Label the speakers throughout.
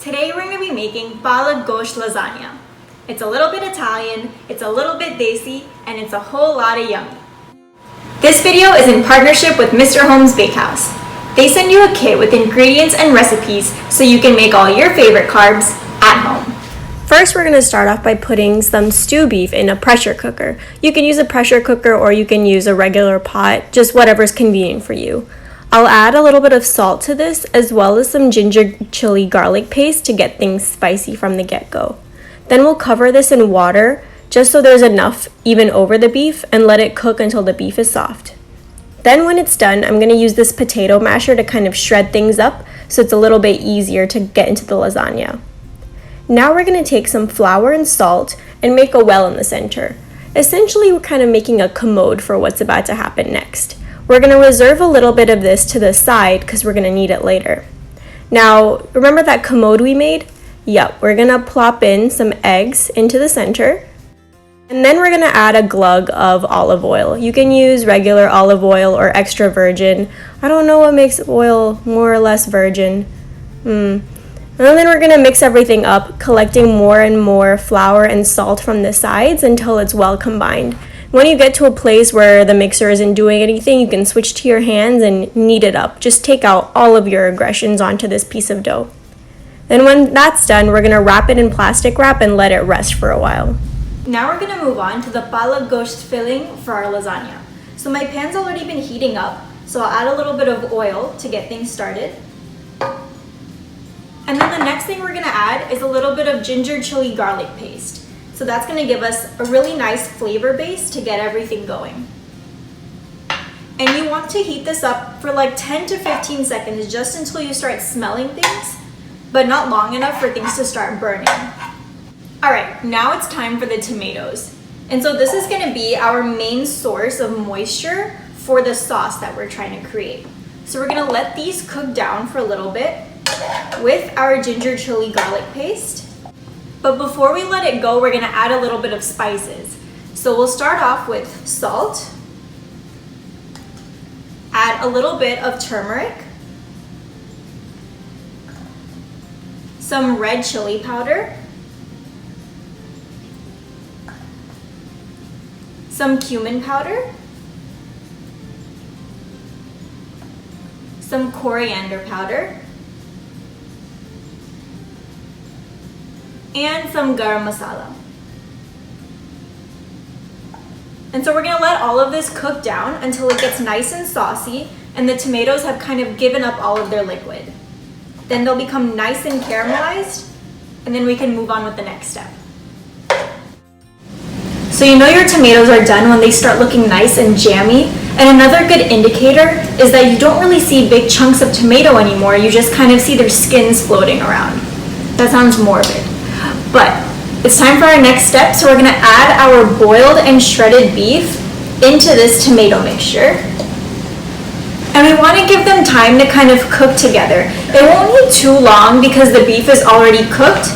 Speaker 1: Today we're going to be making Palak Gosht Lasagna. It's a little bit Italian, it's a little bit desi, and it's a whole lot of yummy. This video is in partnership with Mr. Holmes Bakehouse. They send you a kit with ingredients and recipes so you can make all your favorite carbs at home.
Speaker 2: First, we're going to start off by putting some stew beef in a pressure cooker. You can use a pressure cooker or you can use a regular pot, just whatever's convenient for you. I'll add a little bit of salt to this as well as some ginger chili garlic paste to get things spicy from the get-go. Then we'll cover this in water just so there's enough even over the beef and let it cook until the beef is soft. Then when it's done, I'm going to use this potato masher to kind of shred things up so it's a little bit easier to get into the lasagna. Now we're going to take some flour and salt and make a well in the center. Essentially, we're kind of making a commode for what's about to happen next. We're going to reserve a little bit of this to the side because we're going to need it later. Now, remember that commode we made? Yep, we're going to plop in some eggs into the center. And then we're going to add a glug of olive oil. You can use regular olive oil or extra virgin. I don't know what makes oil more or less virgin. And then we're going to mix everything up, collecting more and more flour and salt from the sides until it's well combined. When you get to a place where the mixer isn't doing anything, you can switch to your hands and knead it up. Just take out all of your aggressions onto this piece of dough. Then when that's done, we're going to wrap it in plastic wrap and let it rest for a while.
Speaker 1: Now we're going to move on to the Palak Gosht filling for our lasagna. So my pan's already been heating up, so I'll add a little bit of oil to get things started. And then the next thing we're going to add is a little bit of ginger chili garlic paste. So that's going to give us a really nice flavor base to get everything going. And you want to heat this up for like 10 to 15 seconds just until you start smelling things, but not long enough for things to start burning. Alright, now it's time for the tomatoes. And so this is going to be our main source of moisture for the sauce that we're trying to create. So we're going to let these cook down for a little bit with our ginger chili garlic paste. But before we let it go, we're going to add a little bit of spices. So we'll start off with salt, add a little bit of turmeric, some red chili powder, some cumin powder, some coriander powder, and some garam masala. And so we're going to let all of this cook down until it gets nice and saucy and the tomatoes have kind of given up all of their liquid. Then they'll become nice and caramelized, and then we can move on with the next step. So you know your tomatoes are done when they start looking nice and jammy. And another good indicator is that you don't really see big chunks of tomato anymore, you just kind of see their skins floating around. That sounds morbid. But it's time for our next step, so we're going to add our boiled and shredded beef into this tomato mixture. And we want to give them time to kind of cook together. It won't need too long because the beef is already cooked,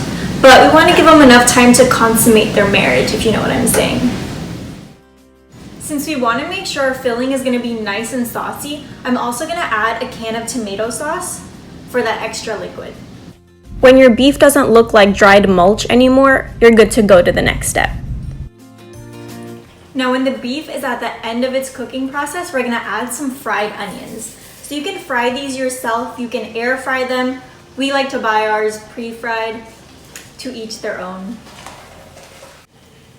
Speaker 1: but we want to give them enough time to consummate their marriage, if you know what I'm saying. Since we want to make sure our filling is going to be nice and saucy, I'm also going to add a can of tomato sauce for that extra liquid.
Speaker 2: When your beef doesn't look like dried mulch anymore, you're good to go to the next step.
Speaker 1: Now when the beef is at the end of its cooking process, we're going to add some fried onions. So you can fry these yourself, you can air fry them. We like to buy ours pre-fried, to each their own.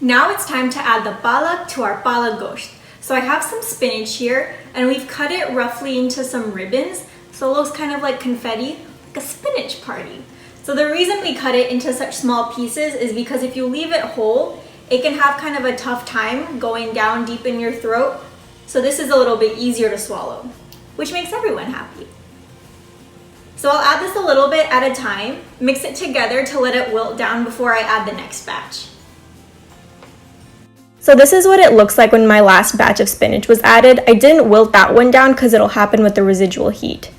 Speaker 1: Now it's time to add the palak to our Palak Gosht. So I have some spinach here and we've cut it roughly into some ribbons. So it looks kind of like confetti, like a spinach party. So the reason we cut it into such small pieces is because if you leave it whole, it can have kind of a tough time going down deep in your throat. So this is a little bit easier to swallow, which makes everyone happy. So I'll add this a little bit at a time, mix it together to let it wilt down before I add the next batch.
Speaker 2: So this is what it looks like when my last batch of spinach was added. I didn't wilt that one down because it'll happen with the residual heat.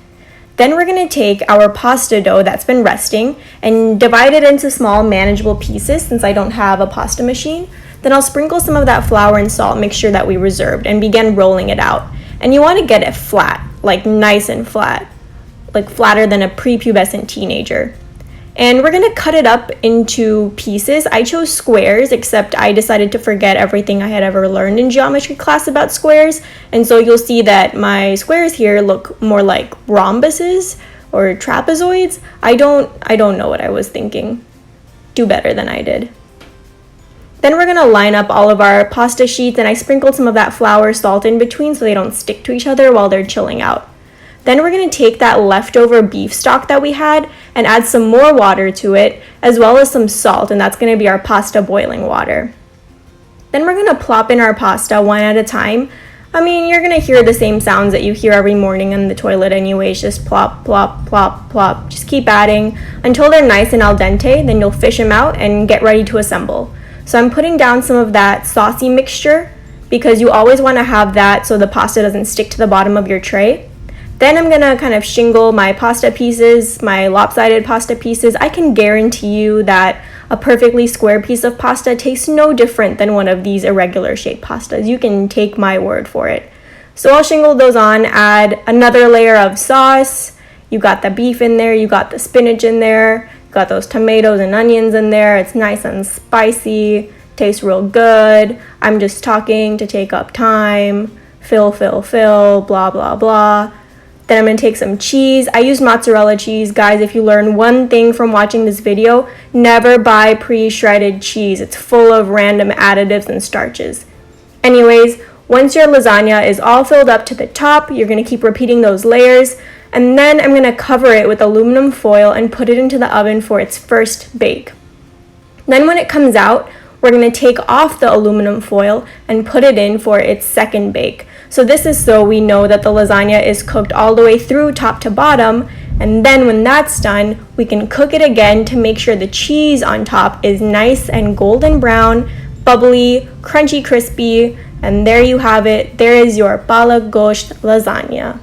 Speaker 2: Then we're going to take our pasta dough that's been resting and divide it into small manageable pieces since I don't have a pasta machine. Then I'll sprinkle some of that flour and salt mixture that we reserved and begin rolling it out. And you want to get it flat, like nice and flat, like flatter than a prepubescent teenager. And we're gonna cut it up into pieces. I chose squares, except I decided to forget everything I had ever learned in geometry class about squares. And so you'll see that my squares here look more like rhombuses or trapezoids. I don't know what I was thinking. Do better than I did. Then we're gonna line up all of our pasta sheets, and I sprinkled some of that flour salt in between so they don't stick to each other while they're chilling out. Then we're gonna take that leftover beef stock that we had and add some more water to it, as well as some salt, and that's gonna be our pasta boiling water. Then we're gonna plop in our pasta one at a time. I mean, you're gonna hear the same sounds that you hear every morning in the toilet anyways, just plop, plop, plop, plop. Just keep adding until they're nice and al dente, then you'll fish them out and get ready to assemble. So I'm putting down some of that saucy mixture because you always wanna have that so the pasta doesn't stick to the bottom of your tray. Then I'm gonna kind of shingle my pasta pieces, my lopsided pasta pieces. I can guarantee you that a perfectly square piece of pasta tastes no different than one of these irregular shaped pastas. You can take my word for it. So I'll shingle those on, add another layer of sauce. You got the beef in there, you got the spinach in there, you got those tomatoes and onions in there. It's nice and spicy, tastes real good. I'm just talking to take up time. Fill, blah, blah, blah. Then I'm going to take some cheese. I used mozzarella cheese. Guys, if you learn one thing from watching this video, never buy pre-shredded cheese. It's full of random additives and starches. Anyways, once your lasagna is all filled up to the top, you're going to keep repeating those layers. And then I'm going to cover it with aluminum foil and put it into the oven for its first bake. Then when it comes out, we're going to take off the aluminum foil and put it in for its second bake. So this is so we know that the lasagna is cooked all the way through top to bottom, and then when that's done, we can cook it again to make sure the cheese on top is nice and golden brown, bubbly, crunchy, crispy, and there you have it. There is your Palak Gosht Lasagna.